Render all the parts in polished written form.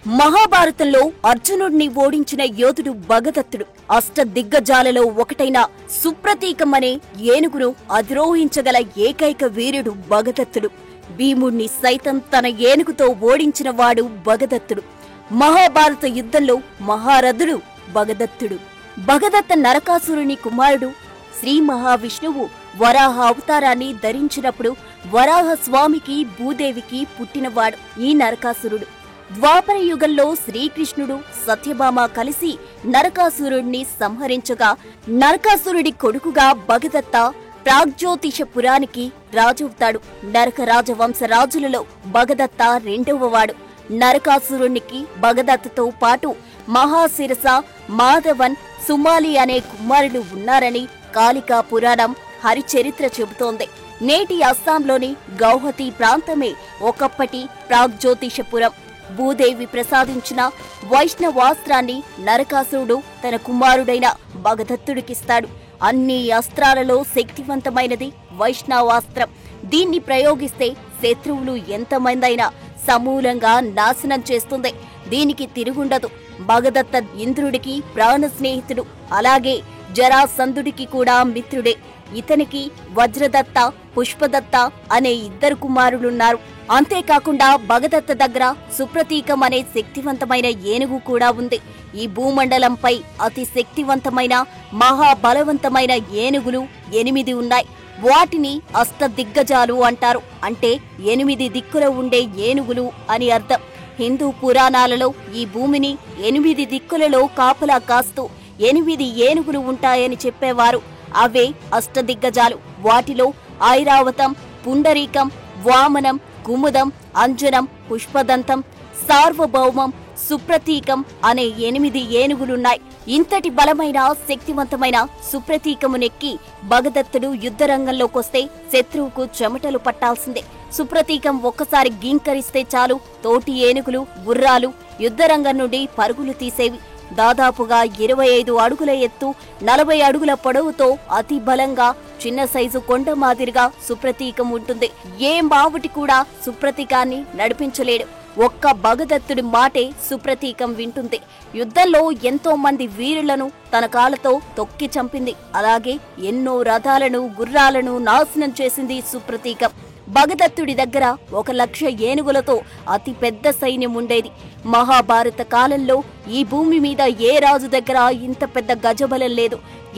మహాభారతంలో అర్జునుడిని ఓడించిన యోధుడు భగదత్తుడు. అష్టదిగ్గజాలలో ఒకటైన సుప్రతీకమనే ఏనుగును అధిరోహించగల ఏకైక వీరుడు భగదత్తుడు. భీముణ్ణి సైతం తన ఏనుగుతో ఓడించిన వాడు భగదత్తుడు. మహాభారత యుద్ధంలో మహారథుడు భగదత్తుడు. భగదత్త నరకాసురుని కుమారుడు. శ్రీ మహావిష్ణువు వరాహ అవతారాన్ని ధరించినప్పుడు వరాహ స్వామికి భూదేవికి పుట్టినవాడు ఈ నరకాసురుడు. ద్వాపర యుగంలో శ్రీకృష్ణుడు సత్యభామ కలిసి నరకాసురుడిని సంహరించగా నరకాసురుడి కొడుకుగా భగదత్త ప్రాగ్జ్యోతిషపురానికి రాజవుతాడు. నరక రాజవంశరాజులలో భగదత్త రెండవవాడు. నరకాసురునికి భగదత్తతో పాటు మహాశిరస, మాధవన్, సుమాలి అనే కుమారులు ఉన్నారని కాళికా పురాణం, హరిచరిత్ర చెబుతోంది. నేటి అస్సాంలోని గౌహతి ప్రాంతమే ఒకప్పటి ప్రాగ్జ్యోతిషపురం. భూదేవి ప్రసాదించిన వైష్ణవాస్త్రాన్ని నరకాసురుడు తన కుమారుడైన భగదత్తుడికిస్తాడు. అన్ని అస్త్రాలలో శక్తివంతమైనది వైష్ణవాస్త్రం. దీన్ని ప్రయోగిస్తే శత్రువులు ఎంతమందైనా సమూలంగా నాశనం చేస్తుంది. దీనికి తిరుగుండదు. భగదత్త ఇంద్రుడికి ప్రాణ స్నేహితుడు, అలాగే జరాసంధుడికి కూడా మిత్రుడే. ఇతనికి వజ్రదత్త, పుష్పదత్త అనే ఇద్దరు కుమారులున్నారు. అంతేకాకుండా భగదత్త దగ్గర సుప్రతీకం అనే శక్తివంతమైన ఏనుగు కూడా ఉంది. ఈ భూమండలంపై అతి శక్తివంతమైన మహాబలవంతమైన ఏనుగులు 8 ఉన్నాయి. వాటిని అష్టదిగ్గజాలు అంటారు. అంటే 8 దిక్కుల ఉండే ఏనుగులు అని అర్థం. హిందూ పురాణాలలో ఈ భూమిని 8 దిక్కులలో కాపలా కాస్తూ 8 ఏనుగులు ఉంటాయని చెప్పేవారు. అవే అష్టదిగ్గజాలు. వాటిలో ఐరావతం, పుండరీకం, వామనం, కుముదం, అంజనం, పుష్పదంతం, సార్వభౌమం, సుప్రతీకం అనే 8 ఏనుగులున్నాయి. ఇంతటి బలమైన శక్తివంతమైన సుప్రతీకమునెక్కి భగదత్తుడు యుద్ధరంగంలోకొస్తే శత్రువుకు చెమటలు పట్టాల్సిందే. సుప్రతీకం ఒక్కసారి గీంకరిస్తే చాలు తోటి ఏనుగులు, గుర్రాలు యుద్ధరంగం నుండి పరుగులు తీసేవి. దాదాపుగా 25 అడుగుల ఎత్తు, 40 అడుగుల పొడవుతో అతి బలంగా చిన్న సైజు కొండ మాదిరిగా సుప్రతీకం ఉంటుంది. ఏ మావుటి కూడా సుప్రతీకాన్ని నడిపించలేడు. ఒక్క భగదత్తుడి మాటే సుప్రతీకం వింటుంది. యుద్ధంలో ఎంతో మంది వీరులను తన కాళ్లతో తొక్కి చంపింది. అలాగే ఎన్నో రథాలను, గుర్రాలను నాశనం చేసింది సుప్రతీకం. భగదత్తుడి దగ్గర 1,00,000 ఏనుగులతో అతి పెద్ద సైన్యం ఉండేది. మహాభారత కాలంలో ఈ భూమి మీద ఏ రాజు దగ్గర ఇంత పెద్ద గజబలం లేదు.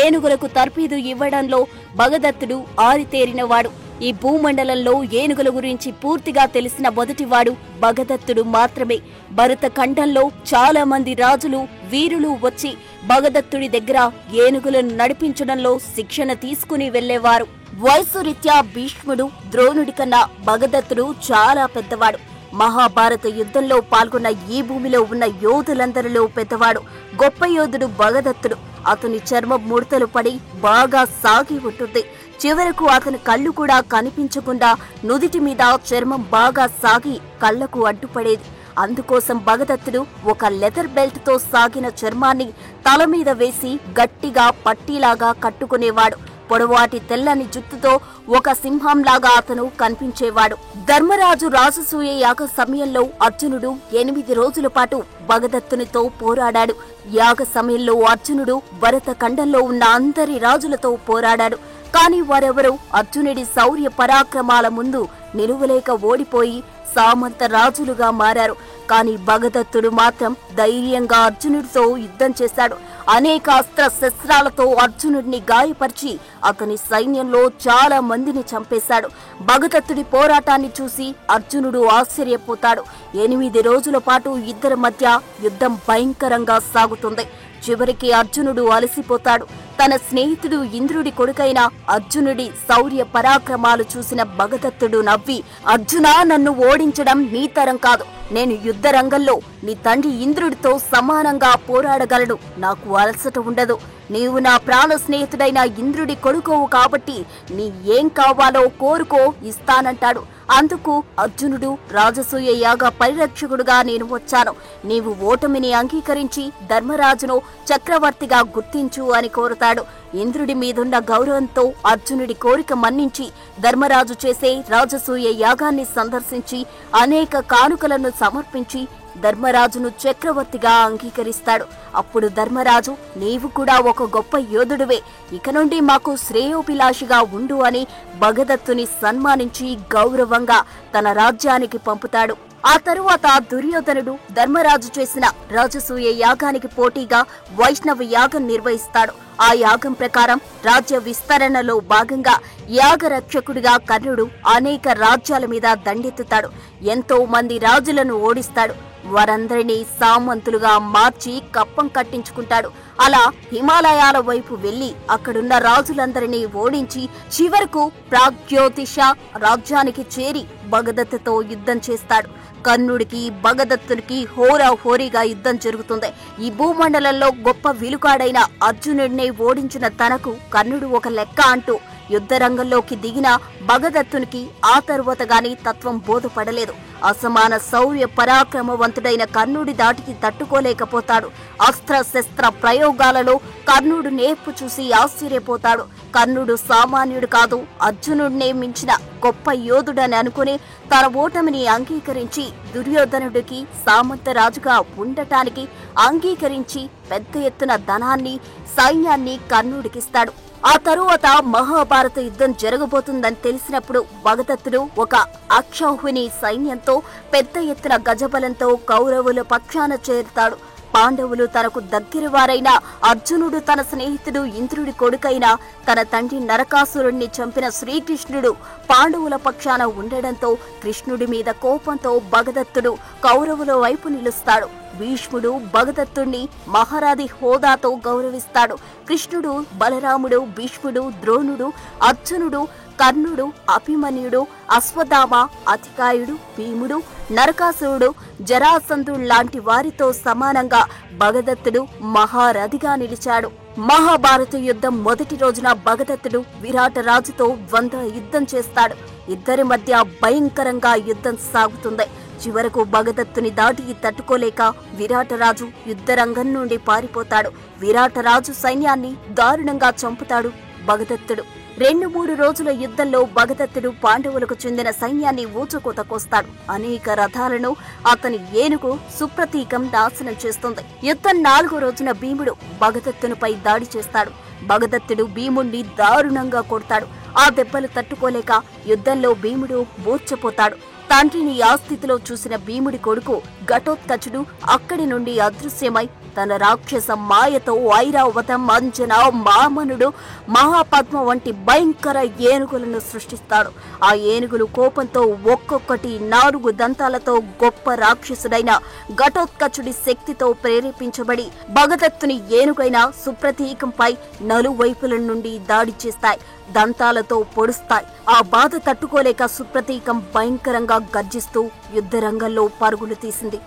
ఏనుగులకు తర్ఫీదు ఇవ్వడంలో భగదత్తుడు ఆరితేరినవాడు. ఈ భూమండలంలో ఏనుగుల గురించి పూర్తిగా తెలిసిన మొదటివాడు భగదత్తుడు మాత్రమే. భరత ఖండంలో చాలా మంది రాజులు, వీరులు వచ్చి భగదత్తుడి దగ్గర ఏనుగులను నడిపించడంలో శిక్షణ తీసుకుని వెళ్లేవారు. వయస్సు రీత్యా భీష్ముడు, ద్రోణుడి కన్నా భగదత్తుడు చాలా పెద్దవాడు. మహాభారత యుద్ధంలో పాల్గొన్న ఈ భూమిలో ఉన్న యోధులందరిలో పెద్దవాడు, గొప్ప యోధుడు భగదత్తుడు. అతని చర్మం ముడతలు పడి బాగా సాగి ఉంటుంది. చివరకు అతని కళ్ళు కూడా కనిపించకుండా నుదిటి మీద చర్మం బాగా సాగి కళ్లకు అడ్డుపడేది. అందుకోసం భగదత్తుడు ఒక లెదర్ బెల్ట్ తో సాగిన చర్మాన్ని తల మీద వేసి గట్టిగా పట్టీలాగా కట్టుకునేవాడు. పొడవాటి తెల్లని జుట్టుతో ఒక సింహంలాగా అతను కనిపించేవాడు. ధర్మరాజు రాజసూయ యాగ సమయంలో అర్జునుడు 8 రోజుల పాటు భగదత్తునితో పోరాడాడు. యాగ సమయంలో అర్జునుడు భరత ఖండంలో ఉన్న అందరి రాజులతో పోరాడాడు. కానీ వారెవరూ అర్జునుడి శౌర్య పరాక్రమాల ముందు నిలువలేక ఓడిపోయి సామంత రాజులుగా మారారు. కానీ భగదత్తుడు మాత్రం ధైర్యంగా అర్జునుడితో యుద్ధం చేశాడు. అనేక అస్త్ర శస్త్రాలతో అర్జునుడిని గాయపరిచి అతని సైన్యంలో చాలా మందిని చంపేశాడు. భగదత్తుడి పోరాటాన్ని చూసి అర్జునుడు ఆశ్చర్యపోతాడు. 8 రోజుల పాటు ఇద్దరి మధ్య యుద్ధం భయంకరంగా సాగుతుంది. చివరికి అర్జునుడు అలసిపోతాడు. తన స్నేహితుడు ఇంద్రుడి కొడుకైన అర్జునుడి శౌర్య పరాక్రమాలు చూసిన భగదత్తుడు నవ్వి, అర్జునా, నన్ను ఓడించడం నీ తరం కాదు. నేను యుద్ధ రంగంలో నీ తండ్రి ఇంద్రుడితో సమానంగా పోరాడగలను. నాకు అలసట ఉండదు. నీవు నా ప్రాణ స్నేహితుడైన ఇంద్రుడి కొడుకోవు కాబట్టి నీ ఏం కావాలో కోరుకో, ఇస్తానంటాడు. అందుకు అర్జునుడు, రాజసూయ యాగ పరిరక్షకుడుగా నేను వచ్చాను. నీవు ఓటమిని అంగీకరించి ధర్మరాజును చక్రవర్తిగా గుర్తించు అని కోరుతాడు. ఇంద్రుడి మీదున్న గౌరవంతో అర్జునుడి కోరిక మన్నించి ధర్మరాజు చేసే రాజసూయ యాగాన్ని సందర్శించి అనేక కానుకలను సమర్పించి ధర్మరాజును చక్రవర్తిగా అంగీకరిస్తాడు. అప్పుడు ధర్మరాజు, నీవు కూడా ఒక గొప్ప యోధుడివే, ఇక నుండి మాకు శ్రేయోభిలాషిగా ఉండు అని భగదత్తుని సన్మానించి గౌరవంగా తన రాజ్యానికి పంపుతాడు. ఆ తరువాత దుర్యోధనుడు ధర్మరాజు చేసిన రాజసూయ యాగానికి పోటీగా వైష్ణవ యాగం నిర్వహిస్తాడు. ఆ యాగం ప్రకారం రాజ్య విస్తరణలో భాగంగా యాగరక్షకుడిగా కర్ణుడు అనేక రాజ్యాల మీద దండెత్తుతాడు. ఎంతో మంది రాజులను ఓడిస్తాడు. వారందరినీ సామంతులుగా మార్చి కప్పం కట్టించుకుంటాడు. అలా హిమాలయాల వైపు వెళ్లి అక్కడున్న రాజులందరినీ ఓడించి చివరకు ప్రాగ్యోతిష రాజ్యానికి చేరి భగదత్తతో యుద్ధం చేస్తాడు. కర్ణుడికి భగదత్తునికి హోరాహోరీగా యుద్ధం జరుగుతుంది. ఈ భూమండలంలో గొప్ప విలుకాడైన అర్జునుడిని ఓడించిన తనకు కర్ణుడు ఒక లెక్క అంటూ యుద్ధరంగంలోకి దిగిన భగదత్తునికి ఆ తరువాత గాని తత్వం బోధపడలేదు. అసమాన శౌర్య పరాక్రమవంతుడైన కర్ణుడి దాటికి తట్టుకోలేకపోతాడు. అస్త్ర శస్త్ర ప్రయోగాలలో కర్ణుడు నేర్పు చూసి ఆశ్చర్యపోతాడు. కర్ణుడు సామాన్యుడు కాదు, అర్జునుడినే మించిన గొప్ప యోధుడని అనుకుని తన ఓటమిని అంగీకరించి దుర్యోధనుడికి సామంతరాజుగా ఉండటానికి అంగీకరించి పెద్ద ఎత్తున ధనాన్ని సైన్యాన్ని కర్ణుడికిస్తాడు. ఆ తరువాత మహాభారత యుద్ధం జరగబోతుందని తెలిసినప్పుడు భగదత్తుడు ఒక అక్షౌహిణి సైన్యంతో పెద్ద ఎత్తున గజబలంతో కౌరవుల పక్షాన చేరుతాడు. పాండవులు తనకు దగ్గరవారైన అర్జునుడు తన స్నేహితుడు ఇంద్రుడి కొడుకైన తన తండ్రి నరకాసురుణ్ణి చంపిన శ్రీకృష్ణుడు పాండవుల పక్షాన ఉండడంతో కృష్ణుడి మీద కోపంతో భగదత్తుడు కౌరవుల వైపు నిలుస్తాడు. భీష్ముడు భగదత్తుణ్ణి మహారాజి హోదాతో గౌరవిస్తాడు. కృష్ణుడు, బలరాముడు, భీష్ముడు, ద్రోణుడు, అర్జునుడు, కర్ణుడు, అభిమన్యుడు, అశ్వత్థామ, అతికాయుడు, భీముడు, నరకాసురుడు, జరాసంధుడు లాంటి వారితో సమానంగా భగదత్తుడు మహారథిగా నిలిచాడు. మహాభారత యుద్ధం మొదటి రోజున భగదత్తుడు విరాటరాజుతో ద్వంద్వ యుద్ధం చేస్తాడు. ఇద్దరి మధ్య భయంకరంగా యుద్ధం సాగుతుంది. చివరకు భగదత్తుని దాటికి తట్టుకోలేక విరాటరాజు యుద్ధరంగం నుండి పారిపోతాడు. విరాటరాజు సైన్యాన్ని దారుణంగా చంపుతాడు భగదత్తుడు. 2-3 రోజుల యుద్ధంలో భగదత్తుడు పాండవులకు చెందిన సైన్యాన్ని ఊచకోతకొస్తాడు. అనేక రథాలను అతని ఏనుగు సుప్రతీకం నాశనం చేస్తుంది. యుద్ధం 4వ రోజున భీముడు భగదత్తునిపై దాడి చేస్తాడు. భగదత్తుడు భీముణ్ణి దారుణంగా కొడతాడు. ఆ దెబ్బలు తట్టుకోలేక యుద్ధంలో భీముడు మూర్ఛపోతాడు. తండ్రిని ఆ స్థితిలో చూసిన భీముడి కొడుకు ఘటోత్కచుడు అక్కడి నుండి అదృశ్యమై తన రాక్షస మాయతో ఐరావతం, అంజన, మామనుడు, మహాపద్మ వంటి భయంకర ఏనుగులను సృష్టిస్తాడు. ఆ ఏనుగులు కోపంతో ఒక్కొక్కటి 4 దంతాలతో గొప్ప రాక్షసుడైన ఘటోత్కచుడి శక్తితో ప్రేరేపించబడి భగదత్తుని ఏనుగైన సుప్రతీకంపై నలువైపుల నుండి దాడి చేస్తాయి. దంతాలతో పొడుస్తాయి. ఆ బాధ తట్టుకోలేక సుప్రతీకం భయంకరంగా గర్జిస్తూ యుద్ధరంగంలో పరుగులు తీసింది.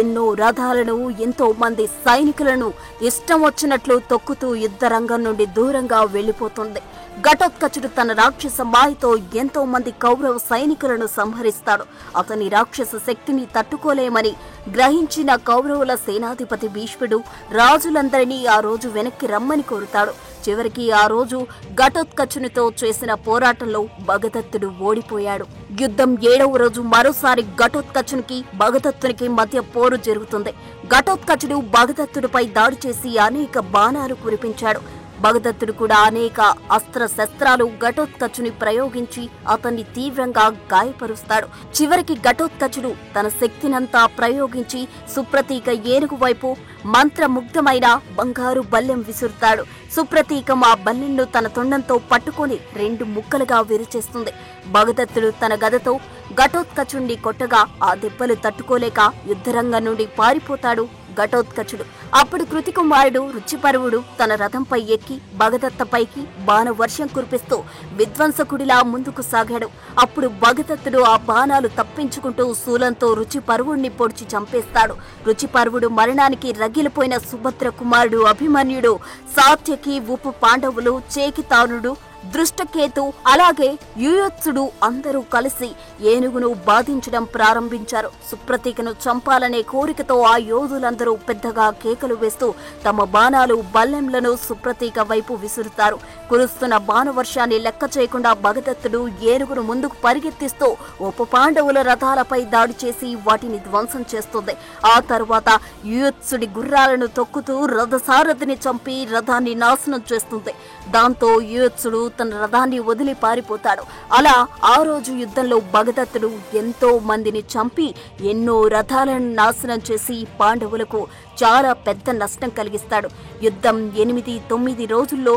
ఎన్నో రథాలను, ఎంతో మంది సైనికులను ఇష్టం వచ్చినట్లు తొక్కుతూ యుద్ధరంగం నుండి దూరంగా వెళ్లిపోతుంది. ఘటోత్కచుడు తన రాక్షస మాయతో ఎంతో మంది కౌరవ సైనికులను సంహరిస్తాడు. అతని రాక్షస శక్తిని తట్టుకోలేమని గ్రహించిన కౌరవుల సేనాధిపతి భీష్ముడు రాజులందరినీ ఆ రోజు వెనక్కి రమ్మని కోరుతాడు. చివరికి ఆ రోజు ఘటోత్కచునితో చేసిన పోరాటంలో భగదత్తుడు ఓడిపోయాడు. యుద్ధం 7వ రోజు మరోసారి ఘటోత్కచునికి భగదత్తునికి మధ్య పోరు జరుగుతుంది. ఘటోత్కచుడు భగదత్తుడిపై దాడి చేసి అనేక బాణాలు కురిపించాడు. భగదత్తుడు కూడా అనేక అస్త్ర శస్త్రాలు ఘటోత్కచుని ప్రయోగించి అతన్ని తీవ్రంగా గాయపరుస్తాడు. చివరికి ఘటోత్కచుడు తన శక్తినంతా ప్రయోగించి సుప్రతీక ఏనుగు వైపు మంత్రముగ్ధమైన బంగారు బల్లెం విసురుతాడు. సుప్రతీకం ఆ బల్లెంను తన తొండంతో పట్టుకొని 2 ముక్కలుగా విరిచేస్తుంది. భగదత్తుడు తన గదతో ఘటోత్కచుణ్ణి కొట్టగా ఆ దెబ్బలు తట్టుకోలేక యుద్ధరంగం నుండి పారిపోతాడు ఘటోత్కచుడు. అప్పుడు కృతికుమారుడు రుచిపర్వుడు తన రథంపై ఎక్కి భగదత్తపైకి బాణవర్షం కురిపిస్తూ విధ్వంసకుడిలా ముందుకు సాగాడు. అప్పుడు భగదత్తుడు ఆ బాణాలు తప్పించుకుంటూ శూలంతో రుచిపర్వుణ్ణి పొడిచి చంపేస్తాడు. రుచిపర్వుడు మరణానికి రగిలిపోయిన సుభద్ర కుమారుడు అభిమన్యుడు, సాత్యకి, ఉప పాండవులు, చేకితానుడు, దృష్టకేతు అలాగే యుయుత్సుడు అందరూ కలిసి ఏనుగును బాధించడం ప్రారంభించారు. సుప్రతీకను చంపాలనే కోరికతో ఆ యోధులందరూ పెద్దగా కేకలు వేస్తూ తమ బాణాలు బల్లెంలను సుప్రతీక వైపు విసురుతారు. కురుస్తున్న బాణవర్షాన్ని లెక్క చేయకుండా భగదత్తుడు ఏనుగును ముందుకు పరిగెత్తిస్తూ ఉప పాండవుల రథాలపై దాడి చేసి వాటిని ధ్వంసం చేస్తుంది. ఆ తరువాత యుయుత్సుడి గుర్రాలను తొక్కుతూ రథసారథిని చంపి రథాన్ని నాశనం చేస్తుంది. దాంతో యుయుత్సుడు తన రథాన్ని వదిలి పారిపోతాడు. అలా ఆ రోజు యుద్ధంలో భగదత్తుడు ఎంతో మందిని చంపి ఎన్నో రథాలను నాశనం చేసి పాండవులకు చాలా పెద్ద నష్టం కలిగిస్తాడు. యుద్ధం 8-9 రోజుల్లో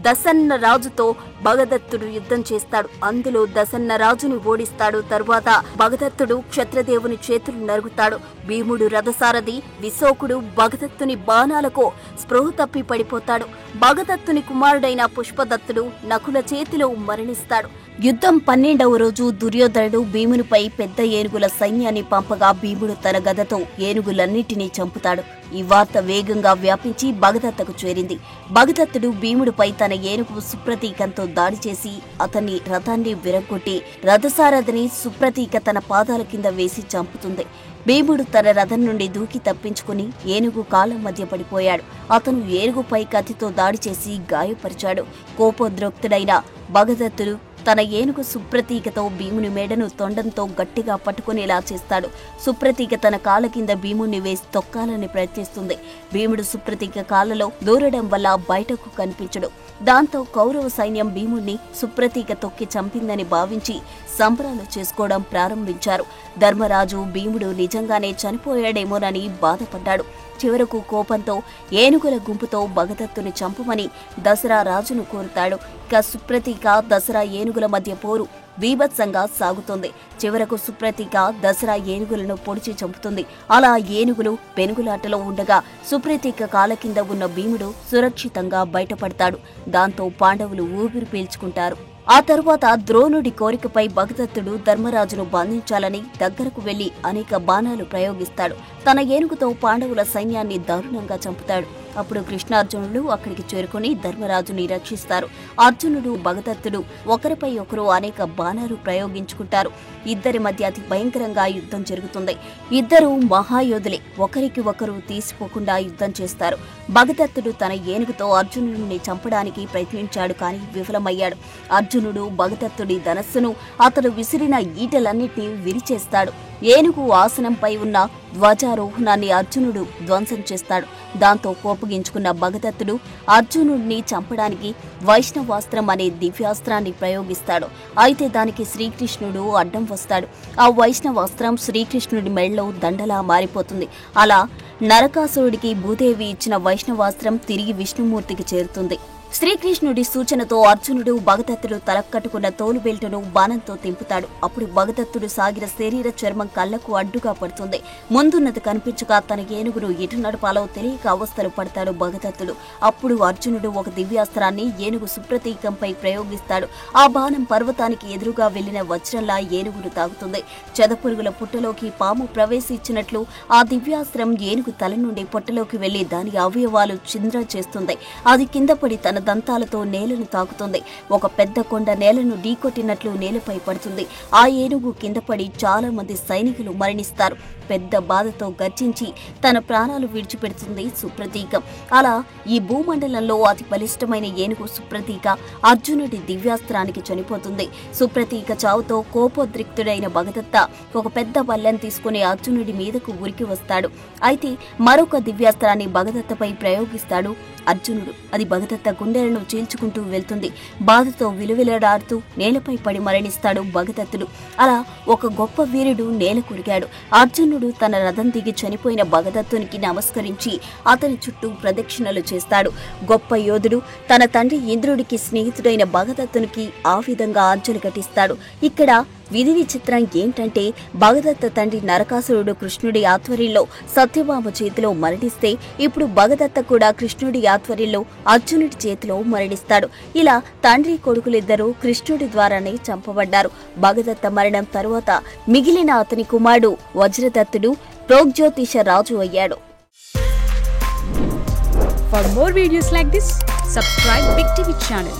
దశన్న రాజుతో భగదత్తుడు యుద్ధం చేస్తాడు. అందులో దశన్న రాజుని ఓడిస్తాడు. తరువాత భగదత్తుడు క్షత్రదేవుని చేతులు నరుగుతాడు. భీముడు రథసారథి విశోకుడు భగదత్తుని బాణాలకు స్పృహ తప్పి పడిపోతాడు. భగదత్తుని కుమారుడైన పుష్పదత్తుడు నకుల చేతిలో మరణిస్తాడు. యుద్ధం 12వ రోజు దుర్యోధనుడు భీమునిపై పెద్ద ఏనుగుల సైన్యాన్ని పంపగా భీముడు తన గదతో ఏనుగులన్నిటినీ చంపుతాడు. ఈ వార్త వేగంగా వ్యాపించి భగదత్తకు చేరింది. భగదత్తుడు భీముడిపై తన ఏనుగు సుప్రతీకంతో దాడి చేసి అతన్ని రథాన్ని విరగొట్టి రథసారథిని సుప్రతీక తన పాదాల కింద వేసి చంపుతుంది. భీముడు తన రథం నుండి దూకి తప్పించుకుని ఏనుగు కాళ్ల మధ్య పడిపోయాడు. అతను ఏనుగుపై కత్తితో దాడి చేసి గాయపరిచాడు. కోపోద్రోక్తుడైన భగదత్తుడు తన ఏనుగు సుప్రతీకతో భీముని మెడను తొండంతో గట్టిగా పట్టుకునేలా చేస్తాడు. సుప్రతీక తన కాళ్ళ కింద భీముని వేసి తొక్కాలని ప్రయత్నిస్తుంది. భీముడు సుప్రతీక కాళ్లలో దూరడం వల్ల బయటకు కనిపించడు. దాంతో కౌరవ సైన్యం భీముణ్ణి సుప్రతీక తొక్కి చంపిందని భావించి సంబరాలు చేసుకోవడం ప్రారంభించారు. ధర్మరాజు భీముడు నిజంగానే చనిపోయాడేమోనని బాధపడ్డాడు. చివరకు కోపంతో ఏనుగుల గుంపుతో భగదత్తుని చంపమని దసరా రాజును కోరుతాడు. ఇక సుప్రతీక దసరా ఏనుగుల మధ్య పోరు బీభత్సంగా సాగుతుంది. చివరకు సుప్రతీక దసరా ఏనుగులను పొడిచి చంపుతుంది. అలా ఏనుగులు పెనుగులాటలో ఉండగా సుప్రతీక కాళ్ళ కింద ఉన్న భీముడు సురక్షితంగా బయటపడతాడు. దాంతో పాండవులు ఊపిరి పీల్చుకుంటారు. ఆ తరువాత ద్రోణుడి కోరికపై భగదత్తుడు ధర్మరాజును బంధించాలని దగ్గరకు వెళ్లి అనేక బాణాలు ప్రయోగిస్తాడు. తన ఏనుగుతో పాండవుల సైన్యాన్ని దారుణంగా చంపుతాడు. అప్పుడు కృష్ణార్జునుడు అక్కడికి చేరుకుని ధర్మరాజుని రక్షిస్తారు. అర్జునుడు భగదత్తుడు ఒకరిపై ఒకరు అనేక బాణాలు ప్రయోగించుకుంటారు. ఇద్దరి మధ్య అతి భయంకరంగా యుద్ధం జరుగుతుంది. ఇద్దరు మహాయోధులే, ఒకరికి ఒకరు తీసిపోకుండా యుద్ధం చేస్తారు. భగదత్తుడు తన ఏనుగుతో అర్జునుడిని చంపడానికి ప్రయత్నించాడు, కానీ విఫలమయ్యాడు. అర్జునుడు భగదత్తుడి ధనస్సును అతడు విసిరిన ఈటలన్నిటినీ విరిచేస్తాడు. ఏనుగు ఆసనంపై ఉన్న ధ్వజారోహణాన్ని అర్జునుడు ధ్వంసం చేస్తాడు. దాంతో కోపగించుకున్న భగదత్తుడు అర్జునుడిని చంపడానికి వైష్ణవాస్త్రం అనే దివ్యాస్త్రాన్ని ప్రయోగిస్తాడు. అయితే దానికి శ్రీకృష్ణుడు అడ్డం వస్తాడు. ఆ వైష్ణవాస్త్రం శ్రీకృష్ణుడి మెడలో దండలా మారిపోతుంది. అలా నరకాసురుడికి భూదేవి ఇచ్చిన వైష్ణవాస్త్రం తిరిగి విష్ణుమూర్తికి చేరుతుంది. శ్రీకృష్ణుడి సూచనతో అర్జునుడు భగదత్తుడు తలకట్టుకున్న తోలు బెల్టును బాణంతో తింపుతాడు. అప్పుడు భగదత్తుడు సాగిన శరీర చర్మం కళ్లకు అడ్డుగా పడుతుంది. ముందున్నది కనిపించగా తన ఏనుగును ఎటు నడపాలో తెలియక అవస్థలు పడతాడు భగదత్తుడు. అప్పుడు అర్జునుడు ఒక దివ్యాస్త్రాన్ని ఏనుగు సుప్రతీకంపై ప్రయోగిస్తాడు. ఆ బాణం పర్వతానికి ఎదురుగా వెళ్లిన వజ్రంలా ఏనుగును తాగుతుంది. చెదపురుగుల పుట్టలోకి పాము ప్రవేశించినట్లు ఆ దివ్యాస్త్రం ఏనుగు తల నుండి పొట్టలోకి వెళ్లి దాని అవయవాలు చింద్ర చేస్తుంది. అది కింద పడి తన దంతాలతో నేలను తాకుతుంది. ఒక పెద్ద కొండ నేలను ఢీకొట్టినట్లు నేలపై పడుతుంది. ఆ ఏనుగు కింద పడి చాలా మంది సైనికులు మరణిస్తారు. పెద్ద బాధతో గర్జించి తన ప్రాణాలు విడిచిపెడుతుంది సుప్రతీక. అలా ఈ భూమండలంలో అతి బలిష్టమైన ఏనుగు సుప్రతీక అర్జునుడి దివ్యాస్త్రానికి చనిపోతుంది. సుప్రతీక చావుతో కోపోద్రిక్తుడైన భగదత్త ఒక పెద్ద బల్లెం తీసుకుని అర్జునుడి మీదకు ఉరికి వస్తాడు. అయితే మరొక దివ్యాస్త్రాన్ని భగదత్తపై ప్రయోగిస్తాడు అర్జునుడు. అది భగదత్త గుండెలను చీల్చుకుంటూ వెళ్తుంది. బాధతో విలువిలడాడుతూ నేలపై పడి మరణిస్తాడు భగదత్తుడు. అలా ఒక గొప్ప వీరుడు నేల కురిగాడు. అర్జునుడు తన రథం దిగి చనిపోయిన భగదత్తునికి నమస్కరించి అతని చుట్టూ ప్రదక్షిణలు చేస్తాడు. గొప్ప యోధుడు తన తండ్రి ఇంద్రుడికి స్నేహితుడైన భగదత్తునికి ఆ విధంగా అంజలి ఘటిస్తాడు. ఇక్కడ విధి విచిత్రం ఏంటంటే భగదత్త తండ్రి నరకాసురుడు కృష్ణుడి ఆధ్వర్యంలో సత్యభామ చేతిలో మరణిస్తే ఇప్పుడు భగదత్త కూడా కృష్ణుడి ఆధ్వర్యంలో అర్జునుడి చేతిలో మరణిస్తాడు. ఇలా తండ్రి కొడుకులిద్దరూ కృష్ణుడి ద్వారానే చంపబడ్డారు. భగదత్త మరణం తరువాత మిగిలిన అతని కుమారుడు వజ్రదత్తుడు ప్రోగ్జ్యోతిష రాజు అయ్యాడు. For more videos like this, subscribe Big TV channel.